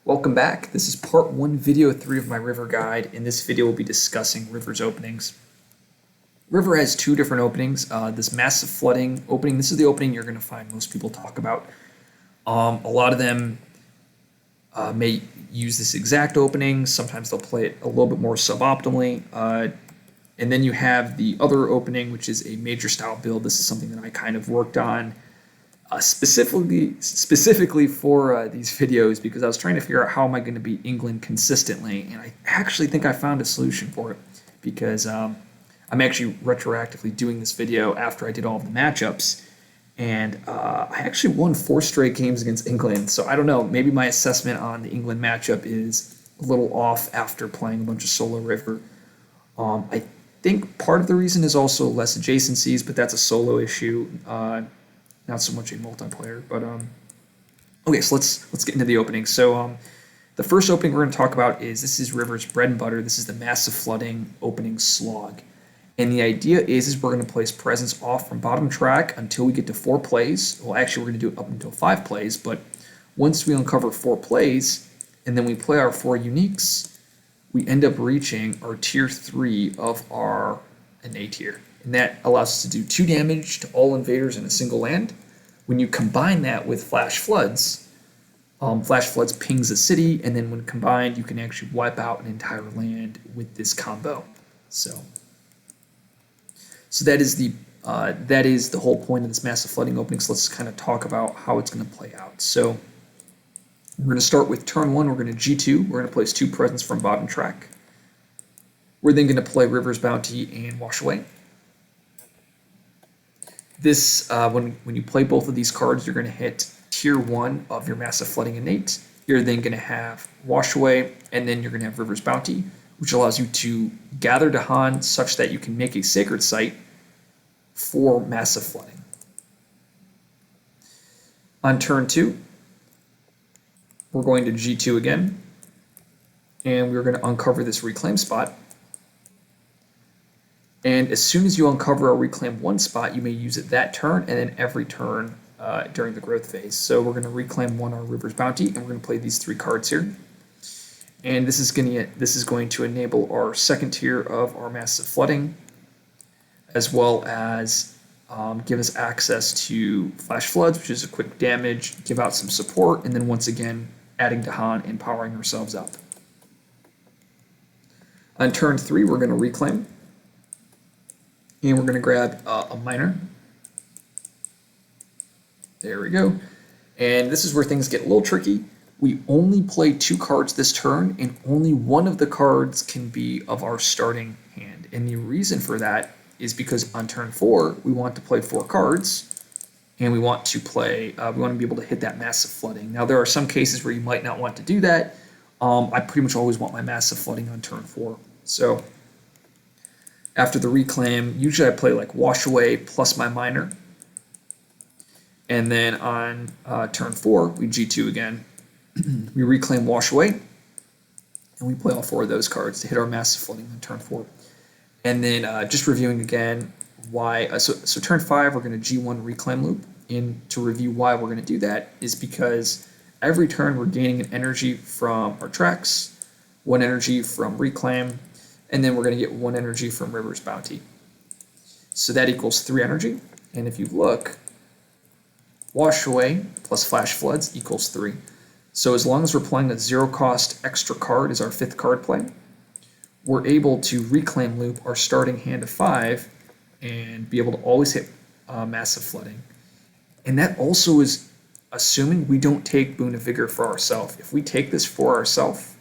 Welcome back. This is part 1, video 3 of my river guide. In this video, we'll be discussing river's openings. River has two different openings. This massive flooding opening, this is the opening you're going to find most people talk about. A lot of them may use this exact opening. Sometimes they'll play it a little bit more suboptimally. And then you have the other opening, which is a major style build. This is something that I kind of worked on specifically for these videos because I was trying to figure out how am I going to beat England consistently, and I actually think I found a solution for it because I'm actually retroactively doing this video after I did all of the matchups, and I actually won 4 straight games against England. So I don't know, maybe my assessment on the England matchup is a little off after playing a bunch of solo river. I think part of the reason is also less adjacencies, but that's a solo issue. Not so much a multiplayer, but okay. So let's get into the opening. So the first opening we're going to talk about this is River's bread and butter. This is the massive flooding opening slog, and the idea is we're going to place presence off from bottom track until we get to 4 plays. Well, actually, we're going to do it up until 5 plays, but once we uncover 4 plays and then we play our 4 uniques, we end up reaching our tier 3 of our innate tier. And that allows us to do 2 damage to all invaders in a single land. When you combine that with Flash Floods pings a city, and then when combined, you can actually wipe out an entire land with this combo. So that is the whole point of this massive flooding opening. So let's kind of talk about how it's going to play out. So we're going to start with turn 1. We're going to G2. We're going to place 2 presents from bottom track. We're then going to play River's Bounty and Wash Away. This, when you play both of these cards, you're going to hit tier 1 of your massive flooding innate. You're then going to have Wash Away, and then you're going to have River's Bounty, which allows you to gather Dahan such that you can make a sacred site for massive flooding. On turn 2, we're going to G2 again, and we're going to uncover this reclaim spot. And as soon as you uncover a reclaim 1 spot, you may use it that turn and then every turn during the growth phase. So we're going to reclaim 1 our River's Bounty, and we're going to play these 3 cards here. And this is going to enable our second tier of our massive flooding, as well as give us access to Flash Floods, which is a quick damage, give out some support, and then once again adding Dahan and powering ourselves up. On turn 3, we're going to reclaim. And we're going to grab a miner. There we go. And this is where things get a little tricky. We only play 2 cards this turn, and only one of the cards can be of our starting hand. And the reason for that is because on turn 4, we want to play 4 cards, and we want to be able to hit that massive flooding. Now, there are some cases where you might not want to do that. I pretty much always want my massive flooding on turn 4. So after the reclaim, usually I play like Wash Away plus my miner. And then on turn 4, we G2 again. We reclaim Wash Away, and we play all 4 of those cards to hit our massive flooding on turn 4. And then just reviewing again why, so turn 5, we're going to G1 reclaim loop. And to review why we're going to do that is because every turn we're gaining an energy from our tracks, 1 energy from reclaim, and then we're going to get 1 energy from River's Bounty. So that equals 3 energy. And if you look, Wash Away plus Flash Floods equals 3. So as long as we're playing a 0-cost extra card as our 5th card play, we're able to reclaim loop our starting hand of 5 and be able to always hit massive flooding. And that also is assuming we don't take Boon of Vigor for ourselves. If we take this for ourselves,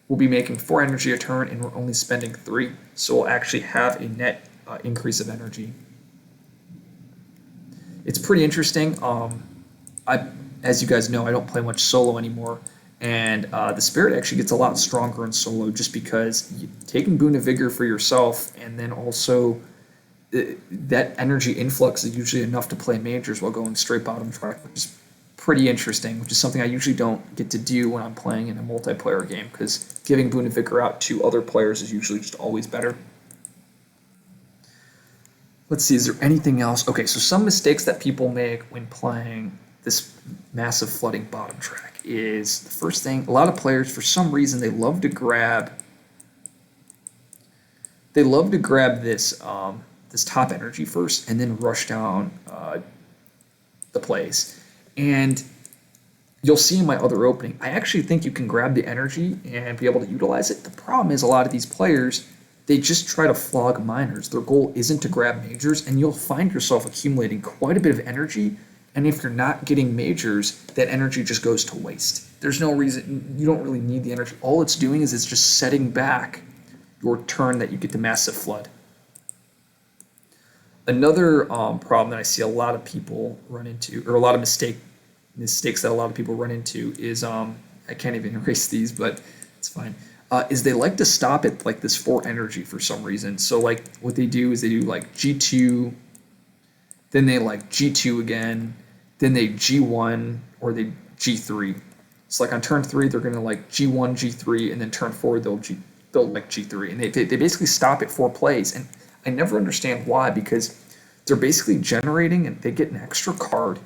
we'll be making 4 energy a turn, and we're only spending 3. So we'll actually have a net increase of energy. It's pretty interesting. As you guys know, I don't play much solo anymore, and the spirit actually gets a lot stronger in solo just because taking Boon of Vigor for yourself, and then also that energy influx is usually enough to play majors while going straight bottom track, which is pretty interesting, which is something I usually don't get to do when I'm playing in a multiplayer game, because giving Boon of Vigor out to other players is usually just always better. Let's see, is there anything else? Okay, so some mistakes that people make when playing this massive flooding bottom track is the first thing. A lot of players, for some reason, they love to grab this this top energy first, and then rush down the plays. And you'll see in my other opening, I actually think you can grab the energy and be able to utilize it. The problem is a lot of these players, they just try to flog minors. Their goal isn't to grab majors, and you'll find yourself accumulating quite a bit of energy. And if you're not getting majors, that energy just goes to waste. There's no reason, you don't really need the energy. All it's doing is it's just setting back your turn that you get the massive flood. Another problem that I see a lot of people run into, or a lot of mistakes that a lot of people run into is, I can't even erase these, but it's fine, is they like to stop at like this 4 energy for some reason. So like what they do is they do like G2, then they like G2 again, then they G1, or they G3. So like on turn 3, they're going to like G1, G3, and then turn 4, they'll like G3. And they basically stop at 4 plays. And I never understand why, because they're basically generating and they get an extra card,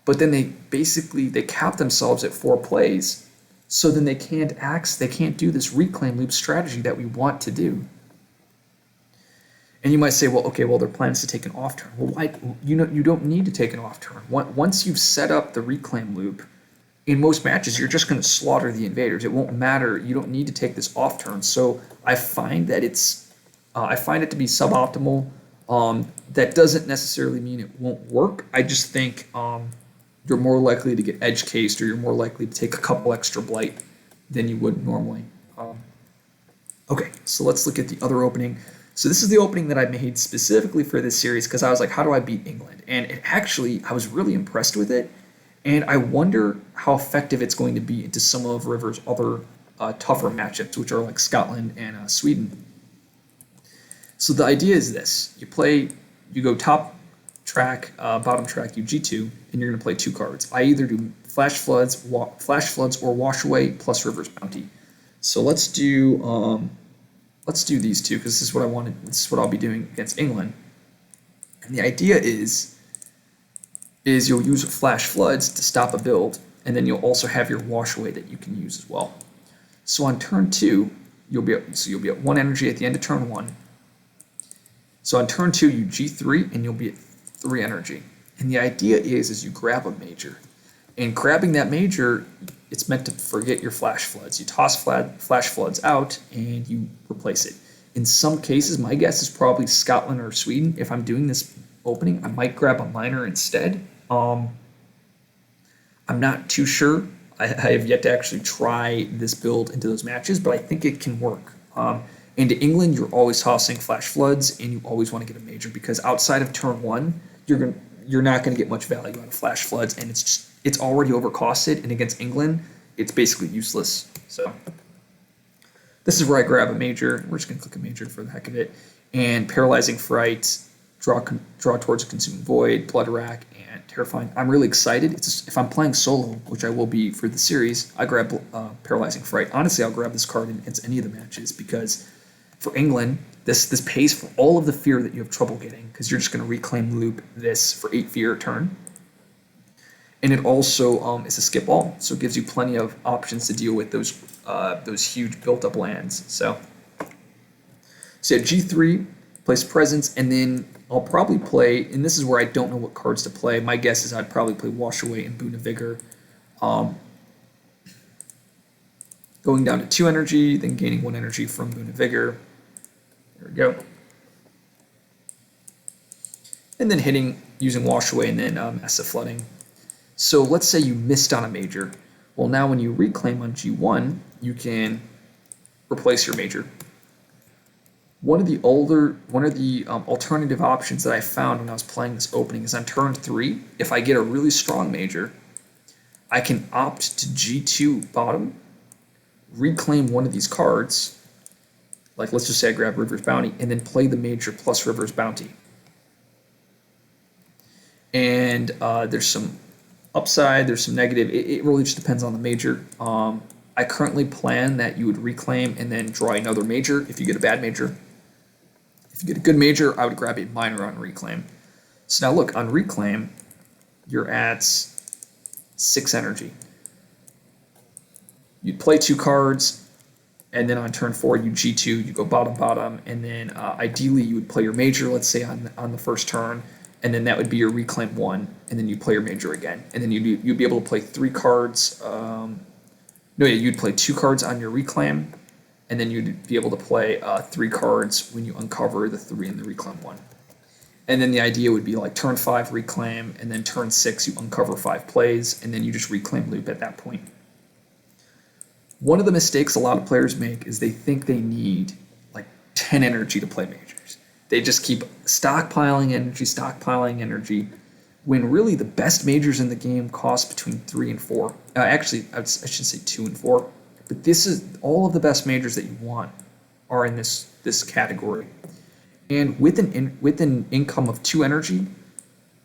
but then they cap themselves at 4 plays. So then they can't do this reclaim loop strategy that we want to do. And you might say, well, okay, well, their plan is to take an off turn. Well, why? You don't need to take an off turn. Once you've set up the reclaim loop, in most matches, you're just going to slaughter the invaders. It won't matter. You don't need to take this off turn. So I find that I find it to be suboptimal. That doesn't necessarily mean it won't work. I just think you're more likely to get edge cased, or you're more likely to take a couple extra blight than you would normally. Okay, so let's look at the other opening. So this is the opening that I made specifically for this series because I was like, how do I beat England? And I was really impressed with it. And I wonder how effective it's going to be into some of River's other tougher matchups, which are like Scotland and Sweden. So the idea is this. You go top track, bottom track, you G2, and you're going to play 2 cards. I either do Flash Floods or Wash Away plus River's Bounty. So let's do these 2 because this is what I wanted. This is what I'll be doing against England. And the idea is you'll use Flash Floods to stop a build, and then you'll also have your Wash Away that you can use as well. So on turn 2, you'll be at 1 energy at the end of turn 1. So on turn 2, you G3, and you'll be at 3 energy. And the idea is you grab a major. And grabbing that major, it's meant to forget your Flash Floods. You toss Flash Floods out, and you replace it. In some cases, my guess is probably Scotland or Sweden. If I'm doing this opening, I might grab a minor instead. I'm not too sure. I have yet to actually try this build into those matches, but I think it can work. Into England, you're always tossing Flash Floods, and you always want to get a major because outside of turn 1, you're not going to get much value out of Flash Floods, and it's already overcosted. And against England, it's basically useless. So this is where I grab a major. We're just going to click a major for the heck of it, and Paralyzing Fright, draw towards a Consuming Void, Blood Rack, and Terrifying. I'm really excited. If I'm playing solo, which I will be for the series, I grab Paralyzing Fright. Honestly, I'll grab this card against any of the matches because for England, this pays for all of the fear that you have trouble getting because you're just going to reclaim loop this for 8 fear a turn. And it also is a skip all, so it gives you plenty of options to deal with those huge built-up lands. So yeah, G3, place Presence, and then I'll probably play, and this is where I don't know what cards to play. My guess is I'd probably play Wash Away and Boon of Vigor. Going down to 2 energy, then gaining 1 energy from Boon of Vigor. There we go. And then using Wash Away and then Massive Flooding. So let's say you missed on a major. Well, now when you reclaim on G1, you can replace your major. One of the alternative options that I found when I was playing this opening is on turn 3, if I get a really strong major, I can opt to G2 bottom, reclaim one of these cards, like let's just say I grab River's Bounty, and then play the major plus River's Bounty. And there's some upside, there's some negative. It really just depends on the major. I currently plan that you would reclaim and then draw another major if you get a bad major. If you get a good major, I would grab a minor on reclaim. So now look, on reclaim, you're at 6 energy. you'd play 2 cards, and then on turn 4 you G2, you go bottom bottom, and then ideally you would play your major, let's say on the first turn, and then that would be your reclaim 1, and then you play your major again, and then you'd be able to play 3 cards. No, yeah, you'd play 2 cards on your reclaim, and then you'd be able to play 3 cards when you uncover the 3 in the reclaim 1. And then the idea would be like turn 5 reclaim, and then turn 6 you uncover 5 plays, and then you just reclaim loop at that point. One of the mistakes a lot of players make is they think they need like 10 energy to play majors. They just keep stockpiling energy, when really the best majors in the game cost between 3 and 4. Actually, I should say 2 and 4. But this is all of the best majors that you want are in this category. And with an income of 2 energy,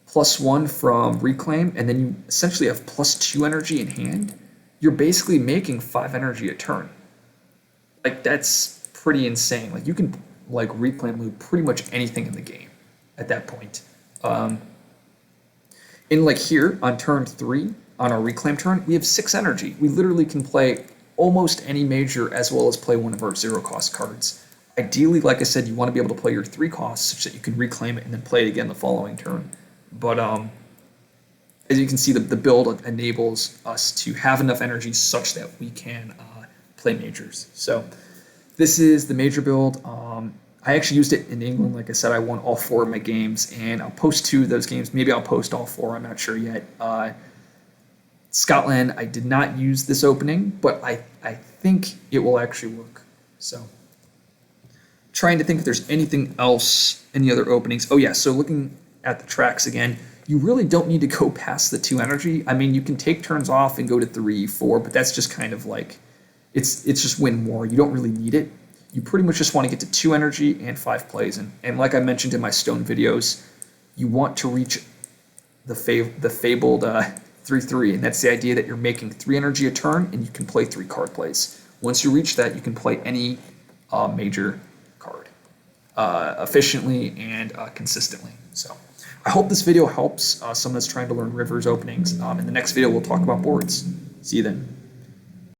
+1 from reclaim, and then you essentially have +2 energy in hand, you're basically making 5 energy a turn. Like, that's pretty insane. Like, you can like reclaim loop pretty much anything in the game at that point. In like here on turn 3, on our reclaim turn, we have 6 energy. We literally can play almost any major as well as play one of our 0 cost cards. Ideally, like I said, you want to be able to play your 3 costs such that you can reclaim it and then play it again the following turn. But as you can see, the build enables us to have enough energy such that we can play majors. So this is the major build. I actually used it in England. Like I said, I won all 4 of my games, and I'll post 2 of those games. Maybe I'll post all 4. I'm not sure yet. Scotland, I did not use this opening, but I think it will actually work. So trying to think if there's anything else, any other openings. Oh yeah, so looking at the tracks again, you really don't need to go past the 2 energy. I mean, you can take turns off and go to 3, 4, but that's just kind of like, it's just win more. You don't really need it. You pretty much just want to get to 2 energy and 5 plays. And like I mentioned in my stone videos, you want to reach the fabled 3-3, and that's the idea that you're making 3 energy a turn and you can play 3 card plays. Once you reach that, you can play any major card efficiently and consistently. So I hope this video helps someone that's trying to learn rivers openings. In the next video, we'll talk about boards. See you then.